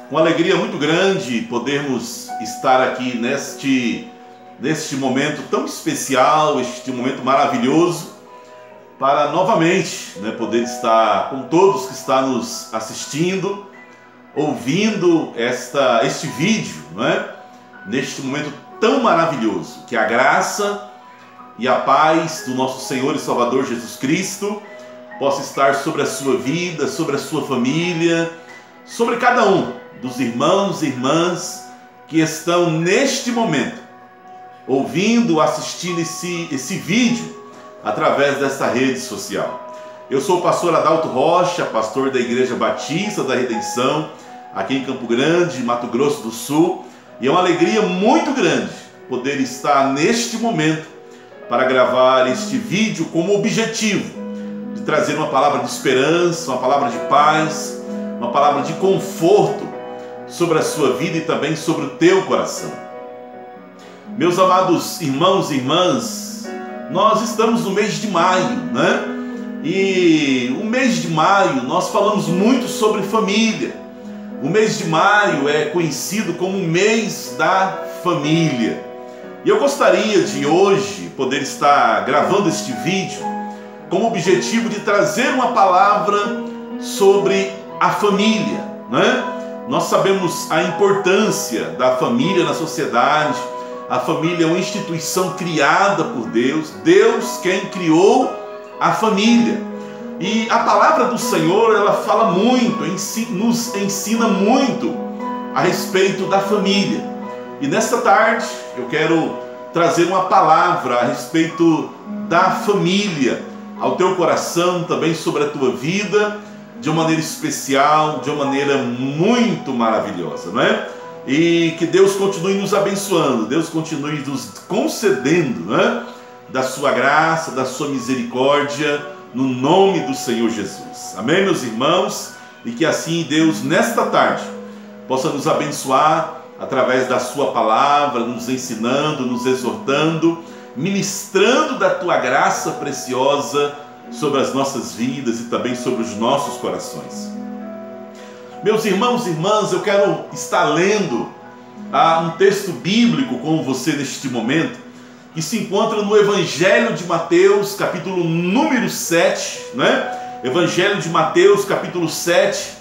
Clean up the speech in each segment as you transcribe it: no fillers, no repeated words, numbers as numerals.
Com alegria muito grande podermos estar aqui neste momento tão especial, este momento maravilhoso, para novamente poder estar com todos que estão nos assistindo, ouvindo este vídeo, neste momento tão maravilhoso. Que a graça e a paz do nosso Senhor e Salvador Jesus Cristo possa estar sobre a sua vida, sobre a sua família, sobre cada um dos irmãos e irmãs que estão neste momento ouvindo, assistindo esse vídeo através dessa rede social. Eu sou o pastor Adalto Rocha, pastor da Igreja Batista da Redenção, aqui em Campo Grande, Mato Grosso do Sul, e é uma alegria muito grande poder estar neste momento para gravar este vídeo como objetivo de trazer uma palavra de esperança, uma palavra de paz, uma palavra de conforto sobre a sua vida e também sobre o teu coração. Meus amados irmãos e irmãs, nós estamos no mês de maio, E o mês de maio nós falamos muito sobre família. O mês de maio é conhecido como o mês da família. E eu gostaria de hoje poder estar gravando este vídeo com o objetivo de trazer uma palavra sobre a família, Nós sabemos a importância da família na sociedade. A família é uma instituição criada por Deus. Deus quem criou a família. E a palavra do Senhor, ela fala muito, nos ensina muito a respeito da família. E nesta tarde eu quero trazer uma palavra a respeito da família ao teu coração, também sobre a tua vida, de uma maneira especial, de uma maneira muito maravilhosa, E que Deus continue nos abençoando, Deus continue nos concedendo, da sua graça, da sua misericórdia, no nome do Senhor Jesus. Amém, meus irmãos? E que assim Deus, nesta tarde, possa nos abençoar através da sua palavra, nos ensinando, nos exortando, ministrando da tua graça preciosa sobre as nossas vidas e também sobre os nossos corações. Meus irmãos e irmãs, eu quero estar lendo um texto bíblico com você neste momento, que se encontra no Evangelho de Mateus, capítulo número 7, Evangelho de Mateus, capítulo 7,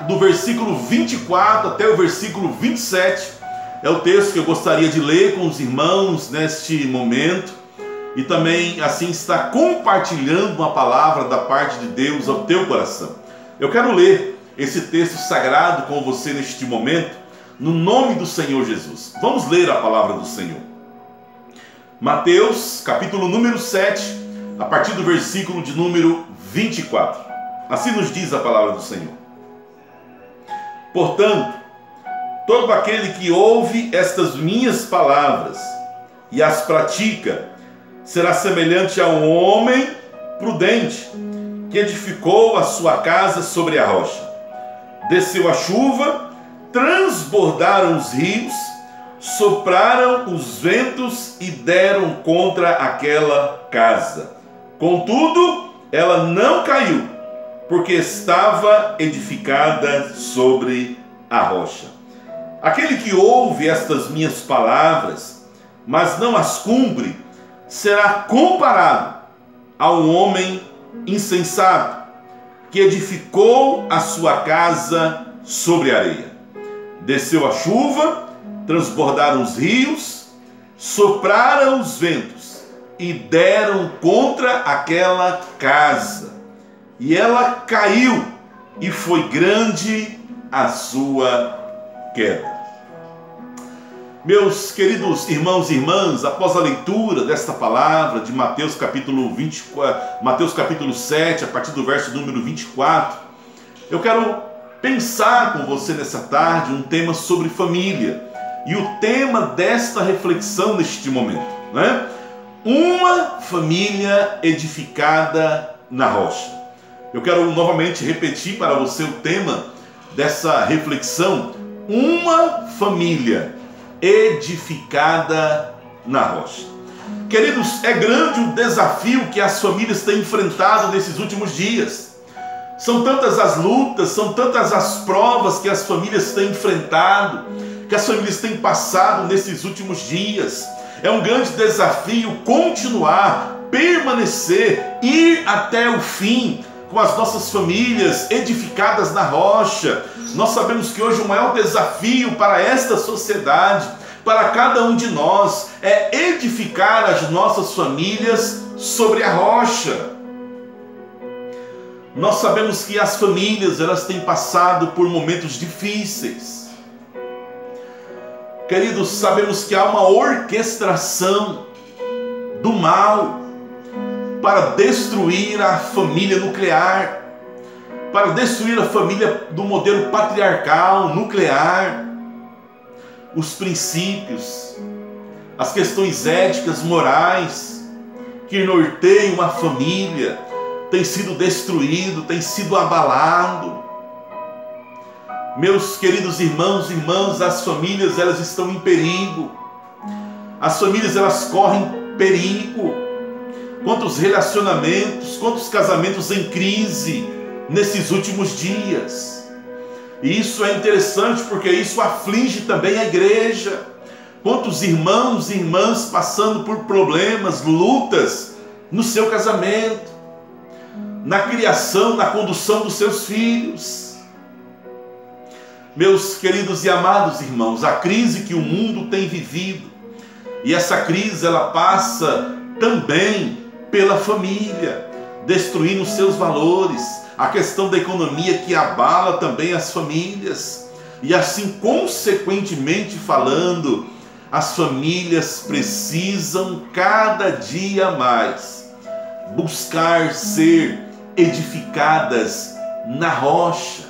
do versículo 24 até o versículo 27, é o texto que eu gostaria de ler com os irmãos neste momento, e também assim estar compartilhando uma palavra da parte de Deus ao teu coração. Eu quero ler esse texto sagrado com você neste momento, no nome do Senhor Jesus. Vamos ler a palavra do Senhor. Mateus, capítulo número 7, a partir do versículo de número 24. Assim nos diz a palavra do Senhor. Portanto, todo aquele que ouve estas minhas palavras e as pratica, será semelhante a um homem prudente que edificou a sua casa sobre a rocha. Desceu a chuva, transbordaram os rios, sopraram os ventos e deram contra aquela casa. Contudo, ela não caiu, porque estava edificada sobre a rocha. Aquele que ouve estas minhas palavras, mas não as cumpre, será comparado a um homem insensato que edificou a sua casa sobre a areia. Desceu a chuva, transbordaram os rios, sopraram os ventos e deram contra aquela casa. E ela caiu, e foi grande a sua queda. Meus queridos irmãos e irmãs, após a leitura desta palavra de Mateus capítulo 7, a partir do verso número 24, eu quero pensar com você nessa tarde um tema sobre família. E o tema desta reflexão neste momento, Uma família edificada na rocha. Eu quero novamente repetir para você o tema dessa reflexão: uma família edificada na rocha. Queridos, é grande o desafio que as famílias têm enfrentado nesses últimos dias. São tantas as lutas, são tantas as provas que as famílias têm enfrentado, que as famílias têm passado nesses últimos dias. É um grande desafio continuar, permanecer, ir até o fim com as nossas famílias edificadas na rocha. Nós sabemos que hoje o maior desafio para esta sociedade, para cada um de nós, é edificar as nossas famílias sobre a rocha. Nós sabemos que as famílias, elas têm passado por momentos difíceis. Queridos, sabemos que há uma orquestração do mal para destruir a família nuclear, para destruir a família do modelo patriarcal, nuclear. Os princípios, as questões éticas, morais, que norteiam a família, tem sido destruído, tem sido abalado. Meus queridos irmãos e irmãs, as famílias, elas estão em perigo. As famílias, elas correm perigo. Quantos relacionamentos, quantos casamentos em crise nesses últimos dias. E isso é interessante porque isso aflige também a igreja. Quantos irmãos e irmãs passando por problemas, lutas no seu casamento, na criação, na condução dos seus filhos. Meus queridos e amados irmãos, a crise que o mundo tem vivido, e essa crise ela passa também pela família, destruindo seus valores, a questão da economia que abala também as famílias, e assim consequentemente falando, as famílias precisam cada dia mais buscar ser edificadas na rocha.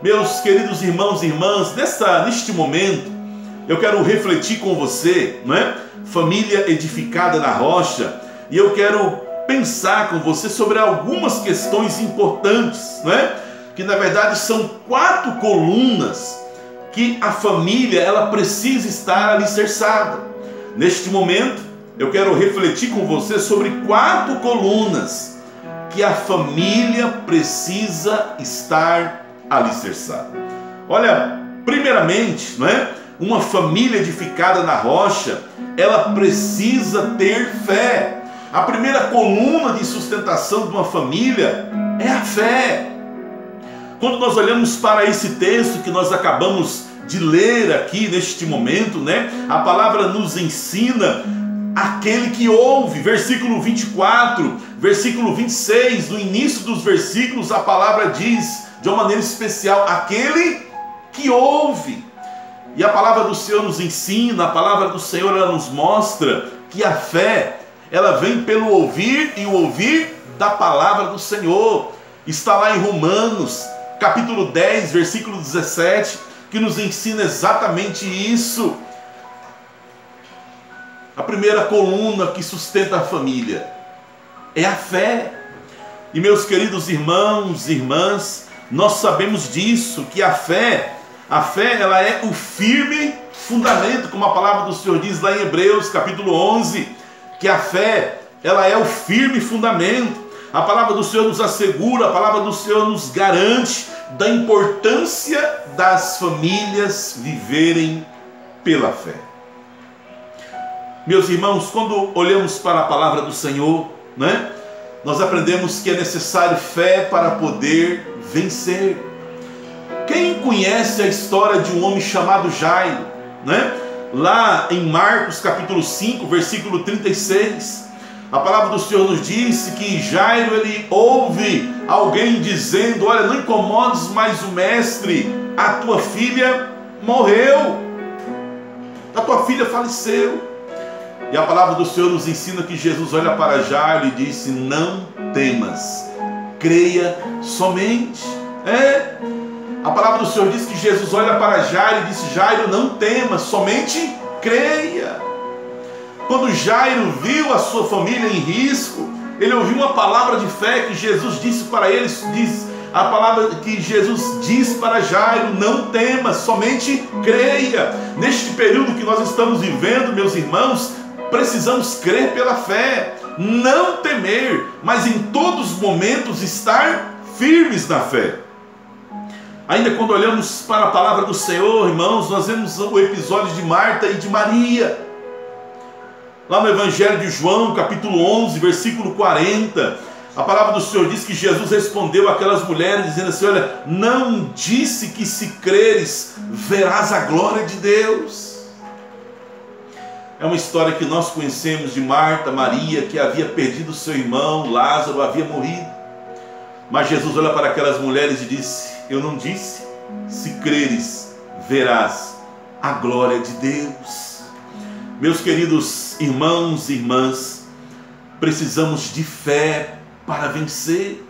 Meus queridos irmãos e irmãs, neste momento eu quero refletir com você, não é? Família edificada na rocha, e eu quero pensar com você sobre algumas questões importantes, não é? Que na verdade são 4 colunas que a família ela precisa estar alicerçada. Neste momento eu quero refletir com você sobre 4 colunas que a família precisa estar alicerçada. Olha, primeiramente, não é? Uma família edificada na rocha, ela precisa ter fé. A primeira coluna de sustentação de uma família é a fé. Quando nós olhamos para esse texto que nós acabamos de ler aqui neste momento, né? A palavra nos ensina aquele que ouve, versículo 24, versículo 26, no início dos versículos a palavra diz de uma maneira especial, aquele que ouve. E a palavra do Senhor nos ensina, a palavra do Senhor ela nos mostra que a fé, ela vem pelo ouvir e o ouvir da palavra do Senhor. Está lá em Romanos, capítulo 10, versículo 17, que nos ensina exatamente isso. A primeira coluna que sustenta a família é a fé. E meus queridos irmãos e irmãs, nós sabemos disso, que a fé ela é o firme fundamento, como a palavra do Senhor diz lá em Hebreus capítulo 11, que a fé ela é o firme fundamento. A palavra do Senhor nos assegura, a palavra do Senhor nos garante da importância das famílias viverem pela fé. Meus irmãos, quando olhamos para a palavra do Senhor, né, nós aprendemos que é necessário fé para poder vencer. Quem conhece a história de um homem chamado Jairo, né? Lá em Marcos capítulo 5, versículo 36, a palavra do Senhor nos disse que Jairo ele ouve alguém dizendo: olha, não incomodes mais o mestre, a tua filha morreu, a tua filha faleceu. E a palavra do Senhor nos ensina que Jesus olha para Jairo e disse: não temas, creia somente. A palavra do Senhor diz que Jesus olha para Jairo e disse: Jairo, não temas, somente creia. Quando Jairo viu a sua família em risco, ele ouviu uma palavra de fé que Jesus disse para ele, a palavra que Jesus diz para Jairo: não temas, somente creia. Neste período que nós estamos vivendo, meus irmãos, precisamos crer pela fé, não temer, mas em todos os momentos estar firmes na fé. Ainda quando olhamos para a palavra do Senhor, irmãos, nós vemos o episódio de Marta e de Maria. Lá no Evangelho de João, capítulo 11, versículo 40, a palavra do Senhor diz que Jesus respondeu àquelas mulheres, dizendo assim: olha, não disse que se creres, verás a glória de Deus. É uma história que nós conhecemos de Marta, Maria, que havia perdido seu irmão, Lázaro havia morrido. Mas Jesus olha para aquelas mulheres e disse: eu não disse, se creres, verás a glória de Deus. Meus queridos irmãos e irmãs, precisamos de fé para vencer.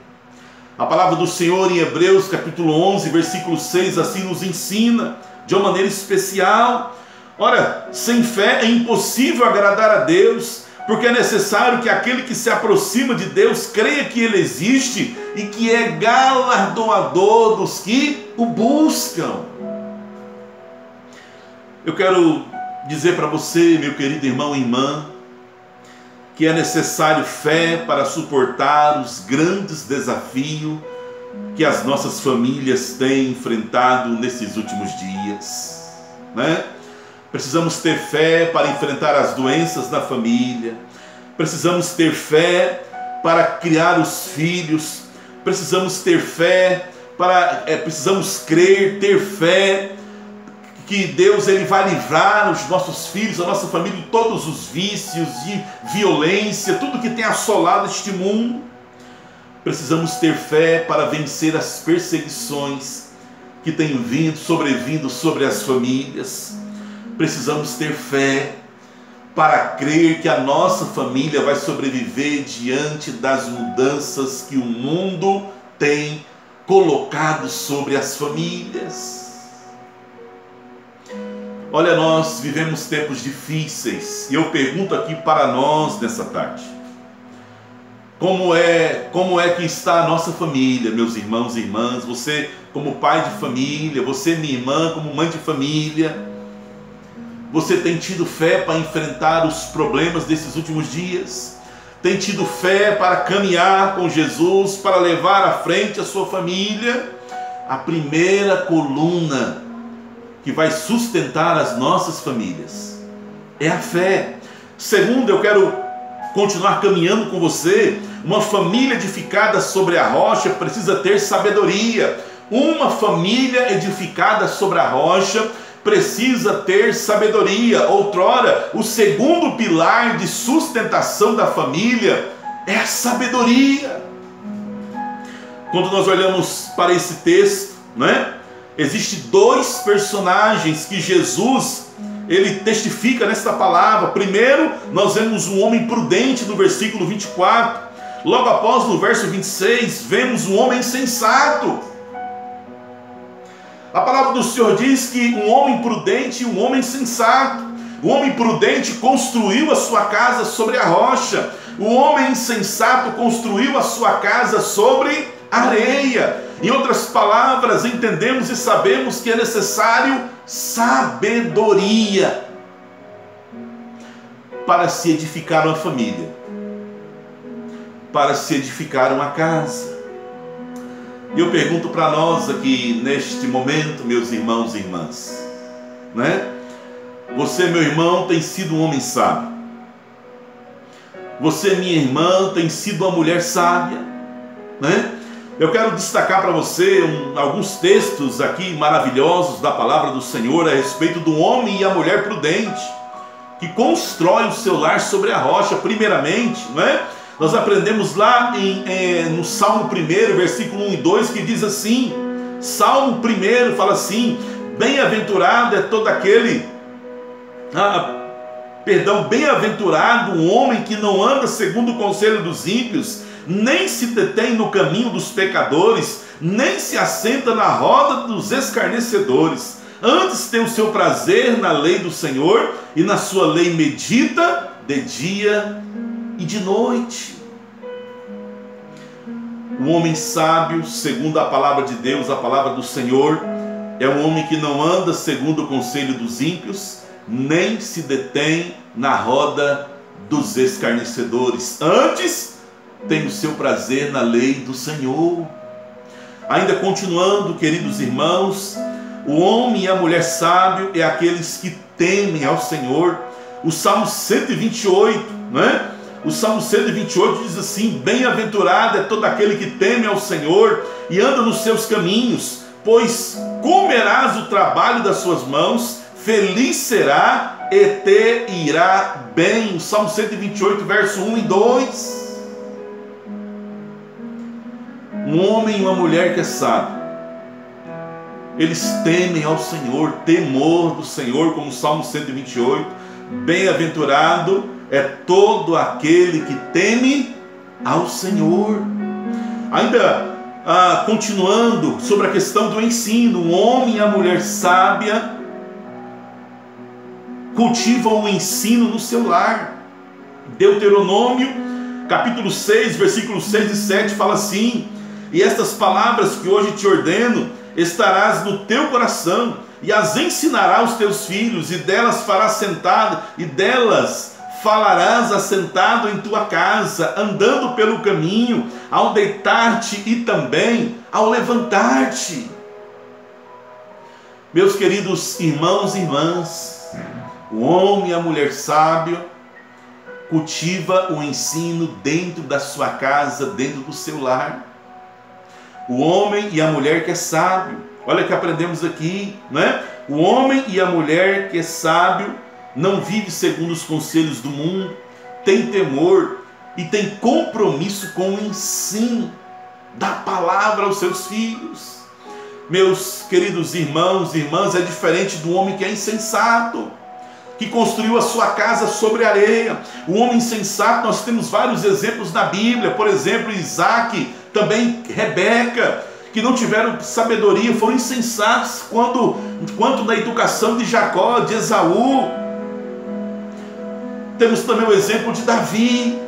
A palavra do Senhor em Hebreus capítulo 11, versículo 6, assim nos ensina, de uma maneira especial. Ora, sem fé é impossível agradar a Deus, porque é necessário que aquele que se aproxima de Deus creia que Ele existe e que é galardoador dos que o buscam. Eu quero dizer para você, meu querido irmão e irmã, que é necessário fé para suportar os grandes desafios que as nossas famílias têm enfrentado nesses últimos dias, né? Precisamos ter fé para enfrentar as doenças na família. Precisamos ter fé para criar os filhos. Precisamos ter fé precisamos crer, ter fé que Deus ele vai livrar os nossos filhos, a nossa família de todos os vícios, de violência, tudo que tem assolado este mundo. Precisamos ter fé para vencer as perseguições que têm sobrevindo sobre as famílias. Precisamos ter fé para crer que a nossa família vai sobreviver diante das mudanças que o mundo tem colocado sobre as famílias. Olha, nós vivemos tempos difíceis e eu pergunto aqui para nós nessa tarde: como é que está a nossa família, meus irmãos e irmãs? Você como pai de família, você minha irmã como mãe de família, você tem tido fé para enfrentar os problemas desses últimos dias? Tem tido fé para caminhar com Jesus, para levar à frente a sua família? A primeira coluna que vai sustentar as nossas famílias é a fé. Segundo, eu quero continuar caminhando com você. Uma família edificada sobre a rocha precisa ter sabedoria. Uma família edificada sobre a rocha precisa ter sabedoria. Outrora, o segundo pilar de sustentação da família é a sabedoria. Quando nós olhamos para esse texto, né, existem dois personagens que Jesus ele testifica nesta palavra. Primeiro, nós vemos um homem prudente no versículo 24. Logo após, no verso 26, vemos um homem sensato. A palavra do Senhor diz que um homem prudente e um homem sensato. O homem prudente construiu a sua casa sobre a rocha. O homem insensato construiu a sua casa sobre areia. Em outras palavras, entendemos e sabemos que é necessário sabedoria para se edificar uma família, para se edificar uma casa. E eu pergunto para nós aqui neste momento, meus irmãos e irmãs, né? Você, meu irmão, tem sido um homem sábio. Você, minha irmã, tem sido uma mulher sábia, né? Eu quero destacar para você alguns textos aqui maravilhosos da palavra do Senhor a respeito do homem e a mulher prudente, que constrói o seu lar sobre a rocha. Primeiramente, não é? Nós aprendemos lá no Salmo 1, versículo 1 e 2, que diz assim, Salmo 1 fala assim: bem-aventurado é todo aquele, bem-aventurado o homem que não anda segundo o conselho dos ímpios, nem se detém no caminho dos pecadores, nem se assenta na roda dos escarnecedores. Antes tem o seu prazer na lei do Senhor, e na sua lei medita de dia e de noite. O homem sábio, segundo a palavra de Deus, a palavra do Senhor, é um homem que não anda segundo o conselho dos ímpios, nem se detém na roda dos escarnecedores. Antes tem o seu prazer na lei do Senhor. Ainda continuando, queridos irmãos, o homem e a mulher sábio é aqueles que temem ao Senhor. O Salmo 128, né? O Salmo 128 diz assim: bem-aventurado é todo aquele que teme ao Senhor e anda nos seus caminhos, pois comerás o trabalho das suas mãos, feliz será e te irá bem. O Salmo 128, verso 1 e 2. Um homem e uma mulher que é sábio, eles temem ao Senhor, temor do Senhor, como o Salmo 128. Bem-aventurado é todo aquele que teme ao Senhor. Ainda continuando sobre a questão do ensino, um homem e a mulher sábia cultivam o ensino no seu lar. Deuteronômio, capítulo 6, versículos 6 e 7 fala assim: e estas palavras que hoje te ordeno estarás no teu coração, e as ensinarás aos teus filhos, e delas farás sentado, e delas falarás assentado em tua casa, andando pelo caminho, ao deitar-te e também ao levantar-te. Meus queridos irmãos e irmãs, o homem e a mulher sábio cultiva o ensino dentro da sua casa, dentro do seu lar. O homem e a mulher que é sábio, olha que aprendemos aqui, né? O homem e a mulher que é sábio não vive segundo os conselhos do mundo, tem temor e tem compromisso com o ensino da palavra aos seus filhos. Meus queridos irmãos e irmãs, é diferente do homem que é insensato, que construiu a sua casa sobre areia. O homem insensato, nós temos vários exemplos na Bíblia, por exemplo, Isaac, também Rebeca, que não tiveram sabedoria, foram insensatos quanto na educação de Jacó, de Esaú. Temos também o exemplo de Davi.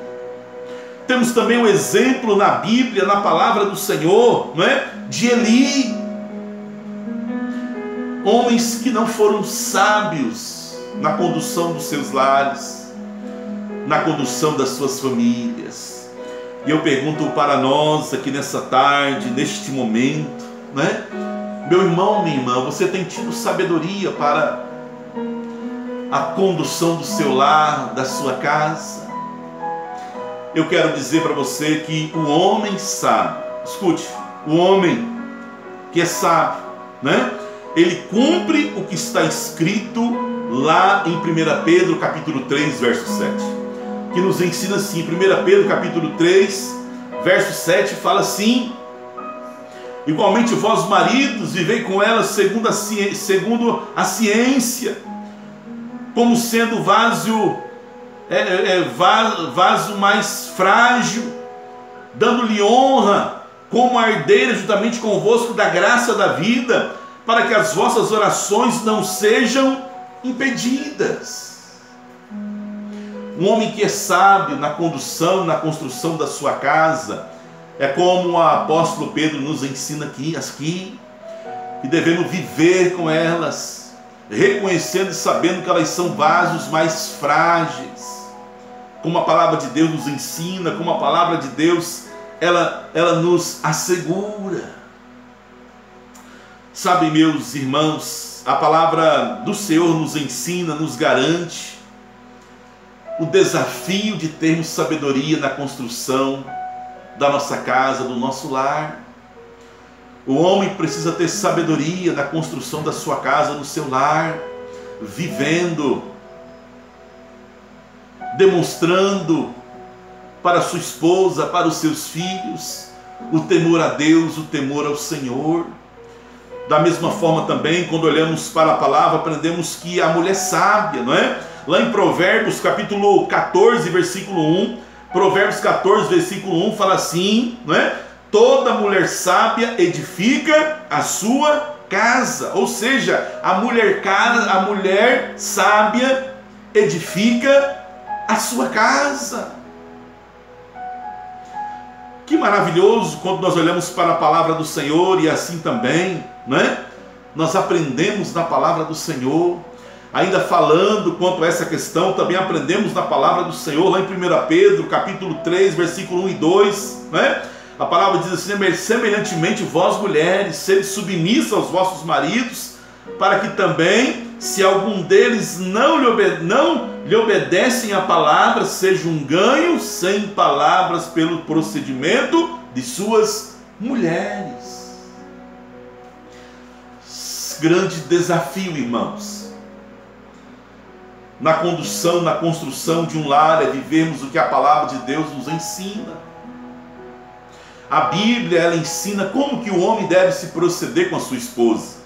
Temos também o exemplo na Bíblia, na palavra do Senhor, não é? De Eli. Homens que não foram sábios na condução dos seus lares, na condução das suas famílias. E eu pergunto para nós aqui nessa tarde, neste momento, né? Meu irmão, minha irmã, você tem tido sabedoria para a condução do seu lar, da sua casa? Eu quero dizer para você que o homem sábio, escute, o homem que é sábio, né? Ele cumpre o que está escrito lá em 1 Pedro capítulo 3, verso 7, que nos ensina assim. 1 Pedro capítulo 3, verso 7 fala assim: igualmente vós maridos, vivei com elas segundo a ciência, como sendo vaso mais frágil, dando-lhe honra como a herdeira juntamente convosco da graça da vida, para que as vossas orações não sejam impedidas. Um homem que é sábio na condução, na construção da sua casa, é como o apóstolo Pedro nos ensina aqui, que devemos viver com elas, reconhecendo e sabendo que elas são vasos mais frágeis, como a palavra de Deus nos ensina, como a palavra de Deus ela nos assegura. Sabe, meus irmãos, a palavra do Senhor nos ensina, nos garante o desafio de termos sabedoria na construção da nossa casa, do nosso lar. O homem precisa ter sabedoria na construção da sua casa, no seu lar, vivendo, demonstrando para sua esposa, para os seus filhos, o temor a Deus, o temor ao Senhor. Da mesma forma também, quando olhamos para a palavra, aprendemos que a mulher sábia, não é? Lá em Provérbios capítulo 14, versículo 1, Provérbios 14, versículo 1 fala assim, não é? Toda mulher sábia edifica a sua casa. Ou seja, a mulher sábia edifica a sua casa. Que maravilhoso quando nós olhamos para a palavra do Senhor e assim também, né? Nós aprendemos na palavra do Senhor. Ainda falando quanto a essa questão, também aprendemos na palavra do Senhor, lá em 1 Pedro, capítulo 3, versículo 1 e 2, né? A palavra diz assim: semelhantemente vós mulheres, sede submissa aos vossos maridos, para que também, se algum deles não lhe obedecem à palavra, seja um ganho sem palavras pelo procedimento de suas mulheres. Grande desafio, irmãos, na condução, na construção de um lar, é vivermos o que a palavra de Deus nos ensina. A Bíblia, ela ensina como que o homem deve se proceder com a sua esposa.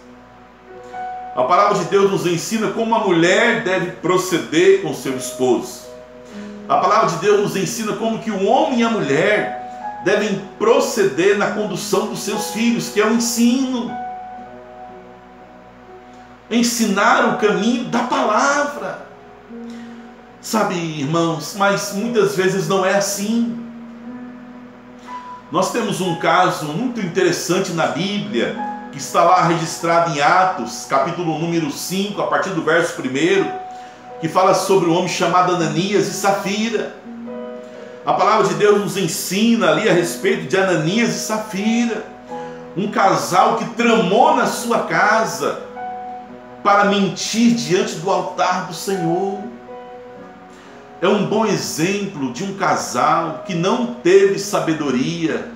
A palavra de Deus nos ensina como a mulher deve proceder com seu esposo. A palavra de Deus nos ensina como que o homem e a mulher devem proceder na condução dos seus filhos, que é o ensino. Ensinar o caminho da palavra. Sabe, irmãos, mas muitas vezes não é assim. Nós temos um caso muito interessante na Bíblia, que está lá registrado em Atos, capítulo número 5, a partir do verso 1, que fala sobre um homem chamado Ananias e Safira. A palavra de Deus nos ensina ali a respeito de Ananias e Safira, um casal que tramou na sua casa para mentir diante do altar do Senhor. É um bom exemplo de um casal que não teve sabedoria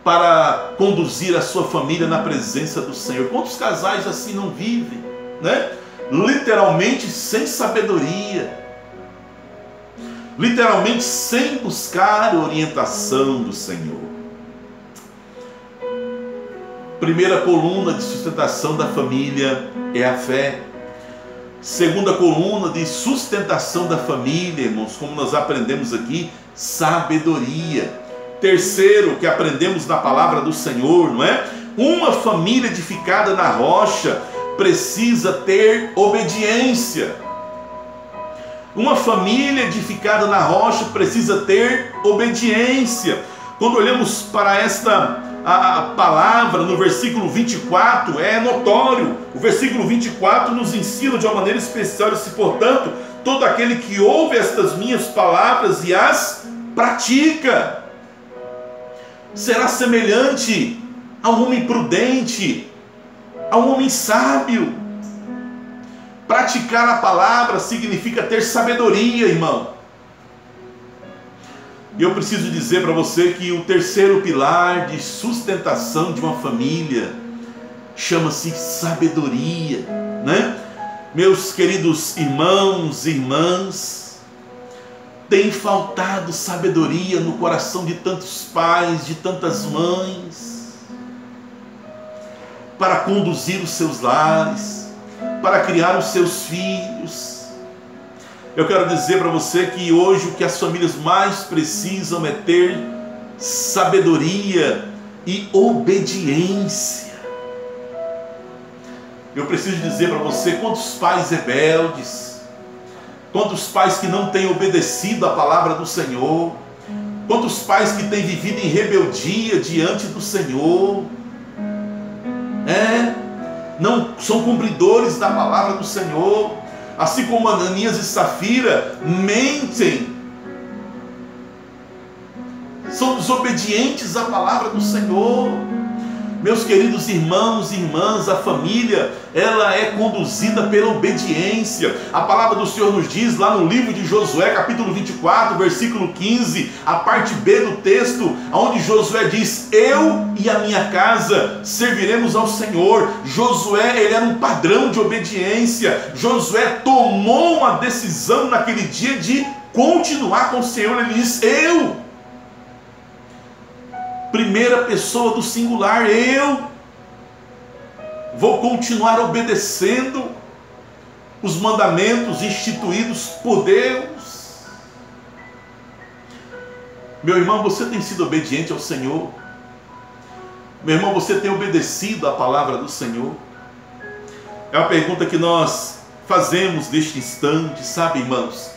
para conduzir a sua família na presença do Senhor. Quantos casais assim não vivem, né? Literalmente sem sabedoria, literalmente sem buscar a orientação do Senhor. Primeira coluna de sustentação da família é a fé. Segunda coluna de sustentação da família, irmãos, como nós aprendemos aqui, sabedoria. Terceiro, que aprendemos na palavra do Senhor, não é? Uma família edificada na rocha precisa ter obediência. Uma família edificada na rocha precisa ter obediência. Quando olhamos para a palavra no versículo 24, é notório. O versículo 24 nos ensina de uma maneira especial: e se, portanto, todo aquele que ouve estas minhas palavras e as pratica, será semelhante a um homem prudente, a um homem sábio. Praticar a palavra significa ter sabedoria, irmão. E eu preciso dizer para você que o terceiro pilar de sustentação de uma família chama-se sabedoria, né? Meus queridos irmãos e irmãs, tem faltado sabedoria no coração de tantos pais, de tantas mães, para conduzir os seus lares, para criar os seus filhos. Eu quero dizer para você que hoje o que as famílias mais precisam é ter sabedoria e obediência. Eu preciso dizer para você, quantos pais rebeldes, quantos pais que não têm obedecido a palavra do Senhor, quantos pais que têm vivido em rebeldia diante do Senhor, não são cumpridores da palavra do Senhor. Assim como Ananias e Safira mentem, são desobedientes à palavra do Senhor. Meus queridos irmãos e irmãs, a família, ela é conduzida pela obediência. A palavra do Senhor nos diz lá no livro de Josué, capítulo 24, versículo 15, a parte B do texto, onde Josué diz: eu e a minha casa serviremos ao Senhor. Josué, ele era um padrão de obediência. Josué tomou uma decisão naquele dia de continuar com o Senhor. Ele diz: eu. Primeira pessoa do singular, eu vou continuar obedecendo os mandamentos instituídos por Deus. Meu irmão, você tem sido obediente ao Senhor? Meu irmão, você tem obedecido à palavra do Senhor? É uma pergunta que nós fazemos neste instante, sabe, irmãos?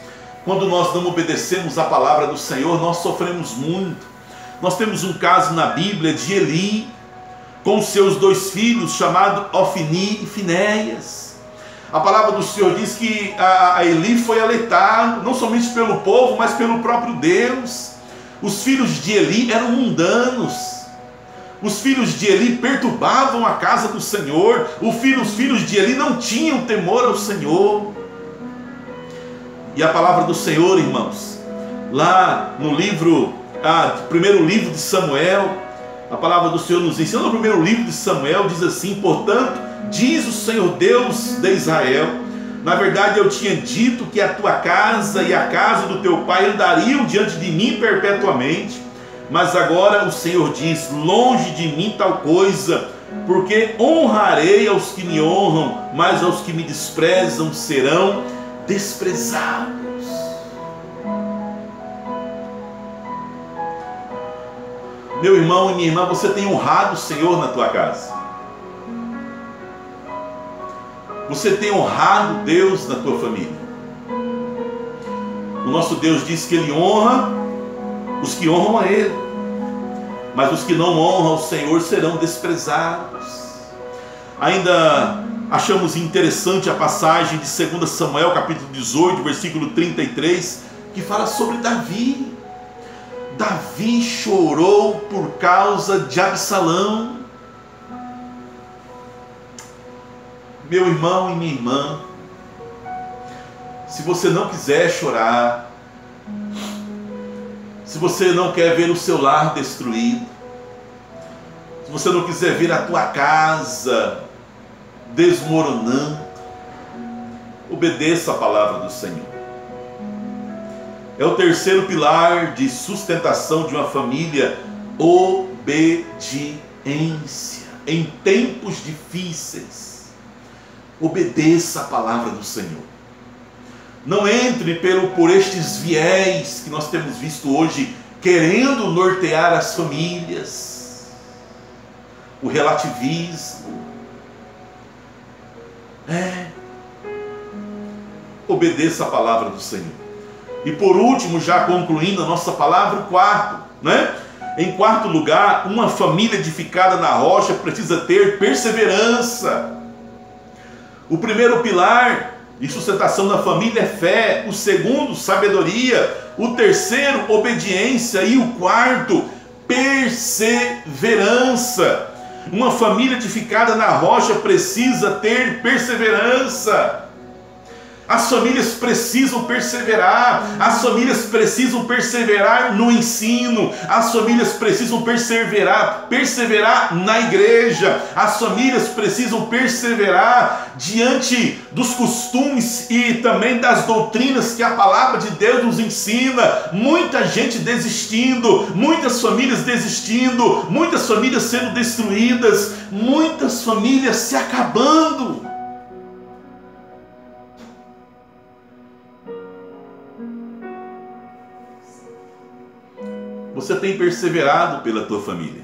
Quando nós não obedecemos à palavra do Senhor, nós sofremos muito. Nós temos um caso na Bíblia de Eli, com seus 2 filhos, chamados Ofni e Finéias. A palavra do Senhor diz que a Eli foi aleitado, não somente pelo povo, mas pelo próprio Deus. Os filhos de Eli eram mundanos. Os filhos de Eli perturbavam a casa do Senhor. Os filhos de Eli não tinham temor ao Senhor. E a palavra do Senhor, irmãos, lá no primeiro livro de Samuel, a palavra do Senhor nos ensina, no primeiro livro de Samuel, diz assim: portanto, diz o Senhor Deus de Israel, na verdade eu tinha dito que a tua casa e a casa do teu pai andariam diante de mim perpetuamente, mas agora o Senhor diz: longe de mim tal coisa, porque honrarei aos que me honram, mas aos que me desprezam serão desprezados. Meu irmão e minha irmã, você tem honrado o Senhor na tua casa? Você tem honrado Deus na tua família? O nosso Deus diz que Ele honra os que honram a Ele, mas os que não honram ao Senhor serão desprezados. Ainda achamos interessante a passagem de 2 Samuel, capítulo 18, versículo 33, que fala sobre Davi. Davi chorou por causa de Absalão. Meu irmão e minha irmã, se você não quiser chorar, se você não quer ver o seu lar destruído, se você não quiser ver a tua casa desmoronando, obedeça a palavra do Senhor. É o terceiro pilar de sustentação de uma família: obediência. Em tempos difíceis, obedeça a palavra do Senhor. Não entre por estes viés que nós temos visto hoje, querendo nortear as famílias, o relativismo. Obedeça a palavra do Senhor. E por último, já concluindo a nossa palavra, o quarto, em quarto lugar, uma família edificada na rocha precisa ter perseverança. O primeiro pilar de sustentação da família é fé, o segundo, sabedoria, o terceiro, obediência, e o quarto, perseverança. Uma família edificada na rocha precisa ter perseverança. As famílias precisam perseverar, as famílias precisam perseverar no ensino, as famílias precisam perseverar na igreja, as famílias precisam perseverar diante dos costumes e também das doutrinas que a palavra de Deus nos ensina. Muita gente desistindo, muitas famílias desistindo, muitas famílias sendo destruídas, muitas famílias se acabando. Você tem perseverado pela tua família?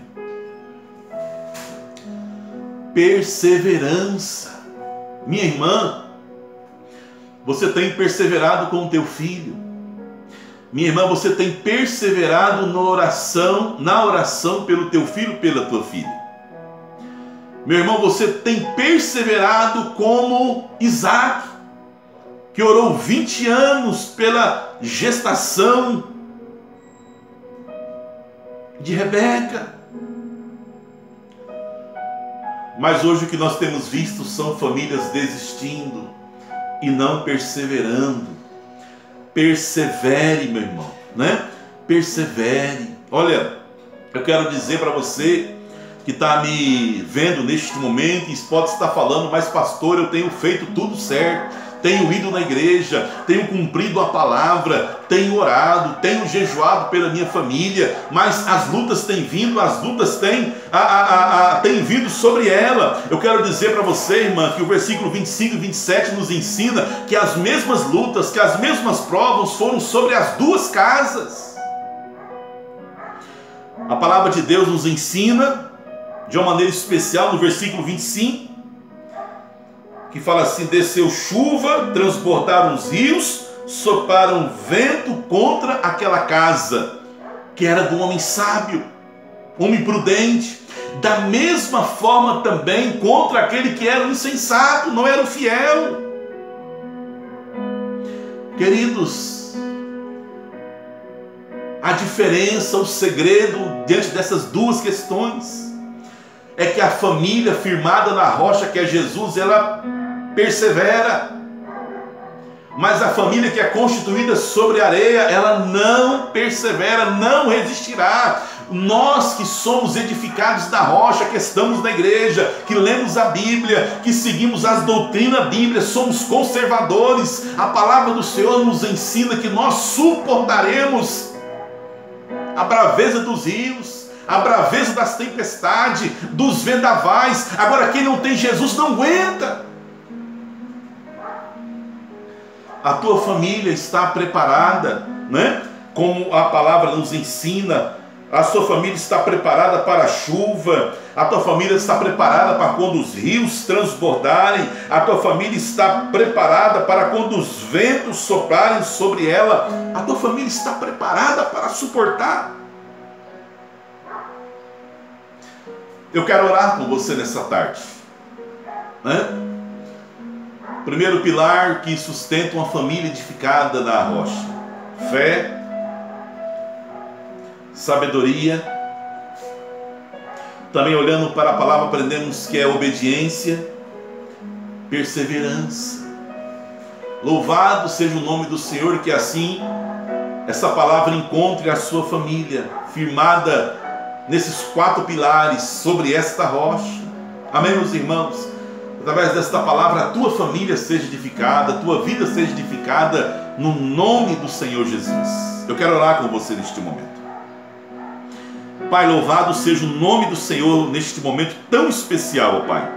Perseverança. Minha irmã, você tem perseverado com o teu filho? Minha irmã, você tem perseverado na oração pelo teu filho, pela tua filha? Meu irmão, você tem perseverado como Isaac, que orou 20 anos pela gestação de Rebeca. Mas hoje o que nós temos visto são famílias desistindo e não perseverando. Persevere, meu irmão, Persevere. Olha, eu quero dizer para você que está me vendo neste momento e pode estar falando: mas pastor, eu tenho feito tudo certo, tenho ido na igreja, tenho cumprido a palavra, tenho orado, tenho jejuado pela minha família, mas as lutas têm vindo, as lutas têm vindo sobre ela. Eu quero dizer para você, irmã, que o versículo 25 e 27 nos ensina que as mesmas lutas, que as mesmas provas foram sobre as duas casas. A palavra de Deus nos ensina de uma maneira especial no versículo 25, que fala assim: desceu chuva, transbordaram os rios, sopraram vento contra aquela casa, que era do homem sábio, homem prudente. Da mesma forma também contra aquele que era o insensato, não era o fiel. Queridos, A diferença, o segredo diante dessas duas questões é que a família firmada na rocha que é Jesus, ela persevera. Mas a família que é constituída sobre areia, ela não persevera, não resistirá. Nós que somos edificados da rocha, que estamos na igreja, que lemos a Bíblia, que seguimos as doutrinas bíblicas, somos conservadores. A palavra do Senhor nos ensina que nós suportaremos a braveza dos rios, a braveza das tempestades, dos vendavais. Agora quem não tem Jesus não aguenta. A tua família está preparada, né? Como a palavra nos ensina. A sua família está preparada para a chuva. A tua família está preparada para quando os rios transbordarem. A tua família está preparada para quando os ventos soplarem sobre ela. A tua família está preparada para suportar. Eu quero orar com você nessa tarde, né? Primeiro pilar que sustenta uma família edificada na rocha: fé, sabedoria. Também olhando para a palavra aprendemos que é obediência, perseverança. Louvado seja o nome do Senhor, que assim essa palavra encontre a sua família firmada nesses 4 pilares sobre esta rocha. Amém, meus irmãos? Através desta palavra a tua família seja edificada, a tua vida seja edificada no nome do Senhor Jesus. Eu quero orar com você neste momento. Pai, louvado seja o nome do Senhor neste momento tão especial, ó Pai.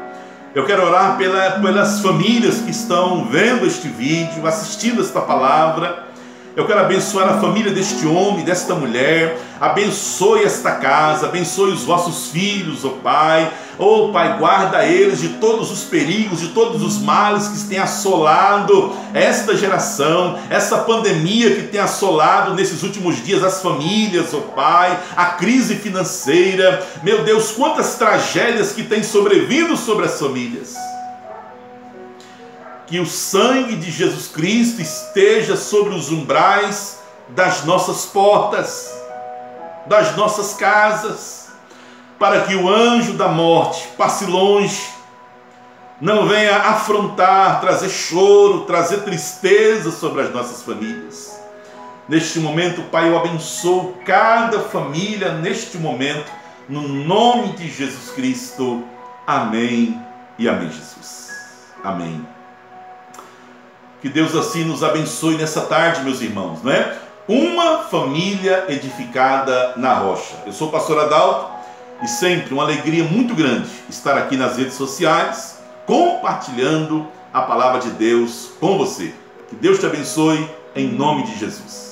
Eu quero orar pelas famílias que estão vendo este vídeo, assistindo esta palavra. Eu quero abençoar a família deste homem, desta mulher. Abençoe esta casa, abençoe os vossos filhos, ó Pai. Ó Pai, guarda eles de todos os perigos, de todos os males que têm assolado esta geração, essa pandemia que tem assolado nesses últimos dias as famílias, ó Pai, a crise financeira. Meu Deus, quantas tragédias que têm sobrevindo sobre as famílias. Que o sangue de Jesus Cristo esteja sobre os umbrais das nossas portas, das nossas casas, para que o anjo da morte passe longe, não venha afrontar, trazer choro, trazer tristeza sobre as nossas famílias. Neste momento, Pai, eu abençoo cada família neste momento, no nome de Jesus Cristo. Amém e amém, Jesus. Amém. Que Deus assim nos abençoe nessa tarde, meus irmãos, né? Uma família edificada na rocha. Eu sou o pastor Adalto e sempre uma alegria muito grande estar aqui nas redes sociais, compartilhando a palavra de Deus com você. Que Deus te abençoe em nome de Jesus.